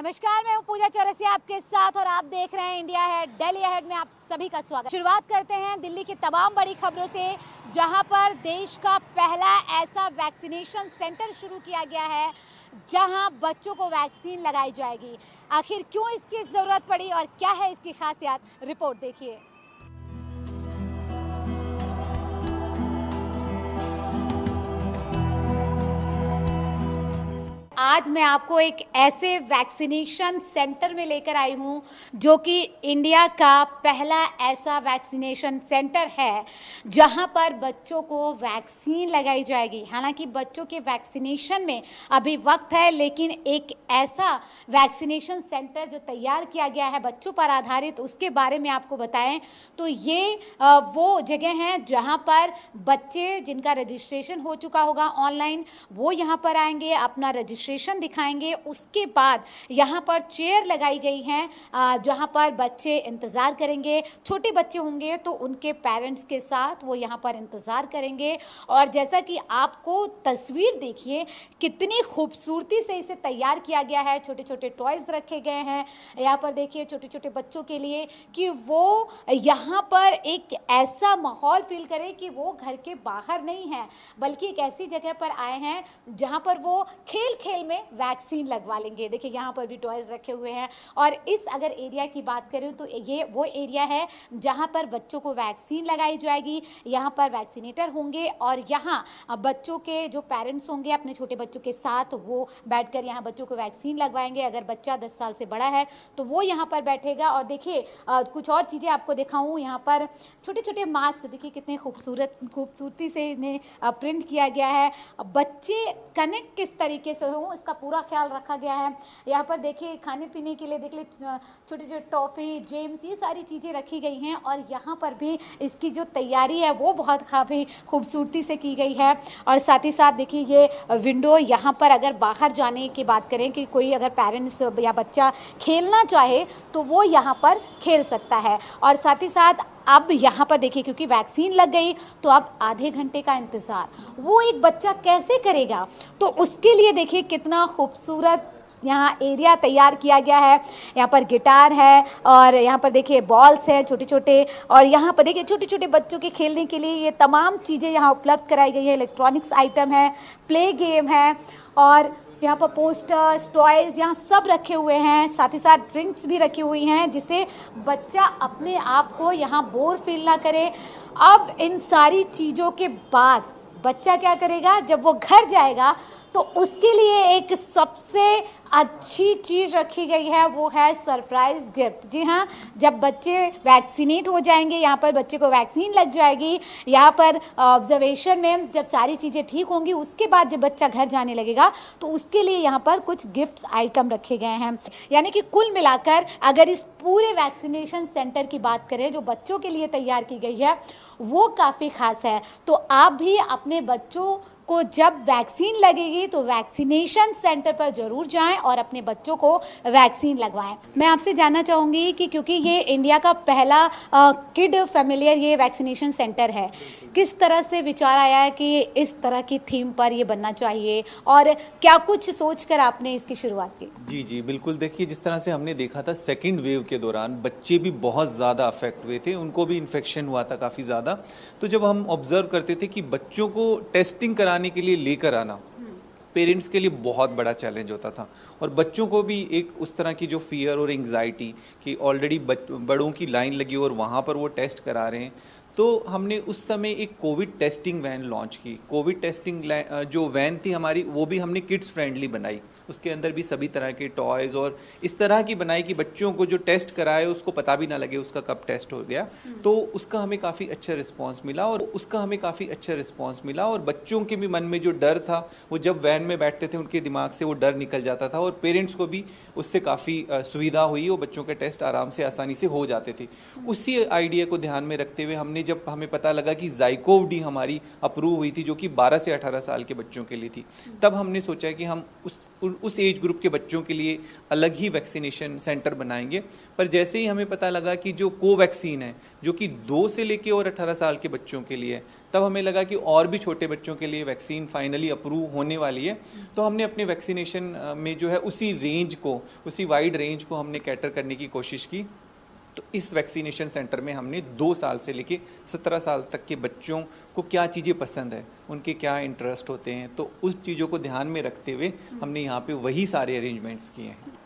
नमस्कार, मैं हूं पूजा चौरसिया आपके साथ और आप देख रहे हैं इंडिया हेड दिल्ली हेड में आप सभी का स्वागत। शुरुआत करते हैं दिल्ली की तमाम बड़ी खबरों से, जहां पर देश का पहला ऐसा वैक्सीनेशन सेंटर शुरू किया गया है जहां बच्चों को वैक्सीन लगाई जाएगी। आखिर क्यों इसकी जरूरत पड़ी और क्या है इसकी खासियत, रिपोर्ट देखिए। आज मैं आपको एक ऐसे वैक्सीनेशन सेंटर में लेकर आई हूं जो कि इंडिया का पहला ऐसा वैक्सीनेशन सेंटर है जहां पर बच्चों को वैक्सीन लगाई जाएगी। हालांकि बच्चों के वैक्सीनेशन में अभी वक्त है, लेकिन एक ऐसा वैक्सीनेशन सेंटर जो तैयार किया गया है बच्चों पर आधारित, उसके बारे में आपको बताएं तो ये वो जगह है जहां पर बच्चे जिनका रजिस्ट्रेशन हो चुका होगा ऑनलाइन, वो यहां पर आएंगे, अपना रजिस्ट्रेशन दिखाएंगे। उसके बाद यहाँ पर चेयर लगाई गई हैं जहाँ पर बच्चे इंतज़ार करेंगे। छोटे बच्चे होंगे तो उनके पेरेंट्स के साथ वो यहाँ पर इंतज़ार करेंगे। और जैसा कि आपको तस्वीर देखिए, कितनी खूबसूरती से इसे तैयार किया गया है। छोटे छोटे टॉयज़ रखे गए हैं यहाँ पर, देखिए छोटे छोटे बच्चों के लिए, कि वो यहाँ पर एक ऐसा माहौल फील करें कि वो घर के बाहर नहीं है, बल्कि एक ऐसी जगह पर आए हैं जहाँ पर वो खेल खेल में वैक्सीन लगवा लेंगे। देखिए यहाँ पर भी टॉयज रखे हुए हैं। और इस अगर एरिया की बात करें तो ये वो एरिया है जहाँ पर बच्चों को वैक्सीन लगाई जाएगी। यहाँ पर वैक्सीनेटर होंगे और यहाँ बच्चों के जो पेरेंट्स होंगे अपने छोटे बच्चों के साथ, वो बैठकर यहाँ बच्चों को वैक्सीन लगवाएंगे। अगर बच्चा 10 साल से बड़ा है तो वो यहाँ पर बैठेगा। और देखिए कुछ और चीज़ें आपको दिखाऊँ, यहाँ पर छोटे छोटे मास्क देखिए कितने खूबसूरती से इन्हें प्रिंट किया गया है। बच्चे कनेक्ट किस तरीके से हो इसका पूरा ख्याल रखा गया है। यहाँ पर देखिए खाने पीने के लिए देख ले छोटे छोटे टॉफ़ी, जेम्स, ये सारी चीज़ें रखी गई हैं। और यहाँ पर भी इसकी जो तैयारी है वो बहुत काफ़ी खूबसूरती से की गई है। और साथ ही साथ देखिए ये विंडो, यहाँ पर अगर बाहर जाने की बात करें कि कोई अगर पेरेंट्स या बच्चा खेलना चाहे तो वो यहाँ पर खेल सकता है। और साथ ही साथ अब यहाँ पर देखिए, क्योंकि वैक्सीन लग गई तो अब आधे घंटे का इंतज़ार वो एक बच्चा कैसे करेगा, तो उसके लिए देखिए कितना खूबसूरत यहाँ एरिया तैयार किया गया है। यहाँ पर गिटार है और यहाँ पर देखिए बॉल्स हैं छोटे छोटे, और यहाँ पर देखिए छोटे छोटे बच्चों के खेलने के लिए ये तमाम चीज़ें यहाँ उपलब्ध कराई गई है। इलेक्ट्रॉनिक्स आइटम है, प्ले गेम है, और यहाँ पर पोस्टर्स, टॉयज़ यहाँ सब रखे हुए हैं। साथ ही साथ ड्रिंक्स भी रखी हुई हैं जिससे बच्चा अपने आप को यहाँ बोर फील ना करे। अब इन सारी चीज़ों के बाद बच्चा क्या करेगा, जब वो घर जाएगा तो उसके लिए एक सबसे अच्छी चीज़ रखी गई है, वो है सरप्राइज़ गिफ्ट। जी हाँ, जब बच्चे वैक्सीनेट हो जाएंगे, यहाँ पर बच्चे को वैक्सीन लग जाएगी, यहाँ पर ऑब्जर्वेशन में जब सारी चीज़ें ठीक होंगी, उसके बाद जब बच्चा घर जाने लगेगा तो उसके लिए यहाँ पर कुछ गिफ्ट आइटम रखे गए हैं। यानी कि कुल मिलाकर अगर इस पूरे वैक्सीनेशन सेंटर की बात करें जो बच्चों के लिए तैयार की गई है, वो काफ़ी खास है। तो आप भी अपने बच्चों को जब वैक्सीन लगेगी तो वैक्सीनेशन सेंटर पर जरूर जाएं और अपने बच्चों को वैक्सीन लगवाएं। मैं आपसे जानना चाहूँगी कि क्योंकि ये इंडिया का पहला किड फैमिलियर ये वैक्सीनेशन सेंटर है, किस तरह से विचार आया है कि इस तरह की थीम पर ये बनना चाहिए, और क्या कुछ सोचकर आपने इसकी शुरुआत की? जी बिल्कुल। देखिए जिस तरह से हमने देखा था सेकेंड वेव के दौरान बच्चे भी बहुत ज़्यादा अफेक्ट हुए थे, उनको भी इन्फेक्शन हुआ था काफ़ी ज़्यादा। तो जब हम ऑब्जर्व करते थे कि बच्चों को टेस्टिंग कराने के लिए लेकर आना पेरेंट्स के लिए बहुत बड़ा चैलेंज होता था, और बच्चों को भी एक उस तरह की जो फियर और एंग्जाइटी कि ऑलरेडी बड़ों की लाइन लगी और वहाँ पर वो टेस्ट करा रहे हैं, तो हमने उस समय एक कोविड टेस्टिंग वैन लॉन्च की। कोविड टेस्टिंग जो वैन थी हमारी, वो भी हमने किड्स फ्रेंडली बनाई। उसके अंदर भी सभी तरह के टॉयज़ और इस तरह की बनाई कि बच्चों को जो टेस्ट कराए उसको पता भी ना लगे उसका कब टेस्ट हो गया। तो उसका हमें काफ़ी अच्छा रिस्पांस मिला और बच्चों के भी मन में जो डर था, वो जब वैन में बैठते थे उनके दिमाग से वो डर निकल जाता था, और पेरेंट्स को भी उससे काफ़ी सुविधा हुई और बच्चों के टेस्ट आराम से आसानी से हो जाते थे। उसी आइडिया को ध्यान में रखते हुए हमने, जब हमें पता लगा कि ज़ाइकोव-डी हमारी अप्रूव हुई थी जो कि 12 से 18 साल के बच्चों के लिए थी, तब हमने सोचा कि हम उस एज ग्रुप के बच्चों के लिए अलग ही वैक्सीनेशन सेंटर बनाएंगे। पर जैसे ही हमें पता लगा कि जो कोवैक्सीन है जो कि 2 से लेके और 18 साल के बच्चों के लिए है, तब हमें लगा कि और भी छोटे बच्चों के लिए वैक्सीन फाइनली अप्रूव होने वाली है। तो हमने अपने वैक्सीनेशन में जो है उसी रेंज को, उसी वाइड रेंज को हमने कैटर करने की कोशिश की। तो इस वैक्सीनेशन सेंटर में हमने 2 साल से लेके 17 साल तक के बच्चों को क्या चीज़ें पसंद है, उनके क्या इंटरेस्ट होते हैं, तो उस चीज़ों को ध्यान में रखते हुए हमने यहाँ पे वही सारे अरेंजमेंट्स किए हैं।